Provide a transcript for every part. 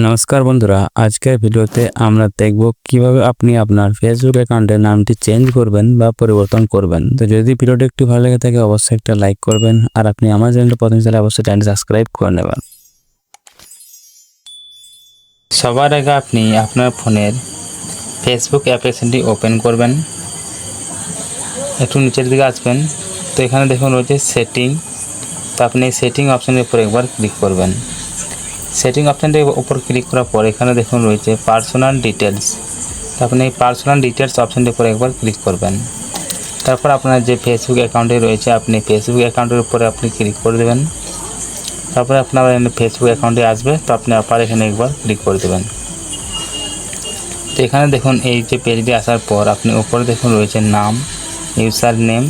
নমস্কার বন্ধুরা, আজকের ভিডিওতে আমরা দেখব কিভাবে আপনি আপনার ফেসবুক অ্যাকাউন্টের নামটি চেঞ্জ করবেন বা পরিবর্তন করবেন। তো যদি ভিডিওটি একটু ভালো লেগে থাকে অবশ্যই একটা লাইক করবেন, আর আপনি আমার চ্যানেলটা প্রথম চাইলে অবশ্যই চ্যানেলটি সাবস্ক্রাইব করে নেবেন। সবার আগে আপনি আপনার ফোনের ফেসবুক অ্যাপ্লিকেশনটি ওপেন করবেন। একটু নিচের দিকে আসবেন, তো এখানে দেখুন রয়েছে সেটিং। তো আপনি সেটিং অপশানের উপর একবার ক্লিক করবেন। সেটিং অপশানটির উপর ক্লিক করার পর এখানে দেখুন রয়েছে পার্সোনাল ডিটেলস। তো আপনি এই পার্সোনাল ডিটেলস অপশানটির উপর একবার ক্লিক করবেন। তারপর আপনার যে ফেসবুক অ্যাকাউন্টে রয়েছে আপনি ফেসবুক অ্যাকাউন্টের উপরে আপনি ক্লিক করে দেবেন। তারপরে আপনার ফেসবুক অ্যাকাউন্টে আসবে, তো আপনি আবার এখানে একবার ক্লিক করে দেবেন। তো এখানে দেখুন এই যে পেজটি আসার পর আপনি উপরে দেখুন রয়েছে নাম, ইউজার নেম,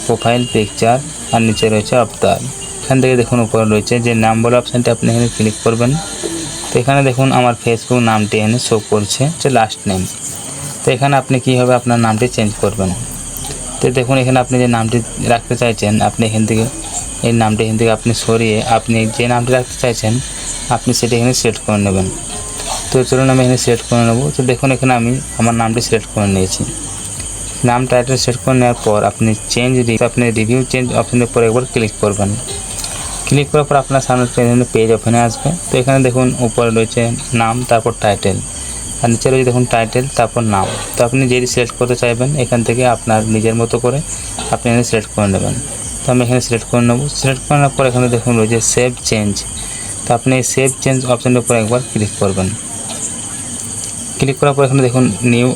প্রোফাইল পিকচার, আর নিচে রয়েছে আবদার। এখান থেকে দেখুন উপরে রয়েছে যে নাম বলে অপশানটি, আপনি এখানে ক্লিক করবেন। তো এখানে দেখুন আমার ফেসবুক নামটি এখানে শো করছে যে লাস্ট নেম। তো এখানে আপনি কীভাবে আপনার নামটি চেঞ্জ করবেন, তো দেখুন এখানে আপনি যে নামটি রাখতে চাইছেন আপনি এখান থেকে এই নামটি এখান থেকে আপনি সরিয়ে আপনি যে নামটি রাখতে চাইছেন আপনি সেটা এখানে সিলেক্ট করে নেবেন। তো চলুন আমি এখানে সিলেক্ট করে নেব। তো দেখুন এখানে আমি আমার নামটি সিলেক্ট করে নিয়েছি। নাম টাইটেল সিলেক্ট করে নেওয়ার পর আপনি আপনি রিভিউ চেঞ্জ অপশনের উপর একবার ক্লিক করবেন। ক্লিক করার পর আপনার সামনে পেজ ওপেনে আসবে। তো এখানে দেখুন উপরে রয়েছে নাম, তারপর টাইটেল, আর নিচে রয়েছে দেখুন টাইটেল তারপর নাম। তো আপনি যেটি সিলেক্ট করতে চাইবেন এখান থেকে আপনার নিজের মতো করে আপনি এখানে সিলেক্ট করে নেবেন। তো আমি এখানে সিলেক্ট করে নেব। সিলেক্ট করার পর এখানে দেখুন রয়েছে সেভ চেঞ্জ। তো আপনি এই সেভ চেঞ্জ অপশনের উপর একবার ক্লিক করবেন। ক্লিক করার পর এখানে দেখুন নিউ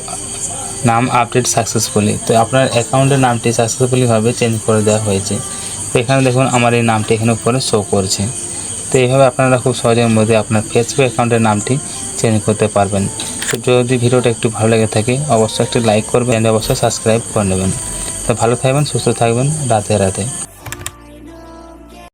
নাম আপডেট সাকসেসফুলি। তো আপনার অ্যাকাউন্টের নামটি সাকসেসফুলিভাবে চেঞ্জ করে দেওয়া হয়েছে। তো এখানে দেখুন আমার এই নামটি এখানে উপরে শো করছে। তো এইভাবে আপনারা খুব সহজের মধ্যে আপনার ফেসবুক অ্যাকাউন্টের নামটি চেঞ্জ করতে পারবেন। তো যদি ভিডিওটা একটু ভালো লেগে থাকে অবশ্যই একটি লাইক করবেন, অবশ্যই সাবস্ক্রাইব করে নেবেন। তো ভালো থাকবেন, সুস্থ থাকবেন, রাধে রাধে।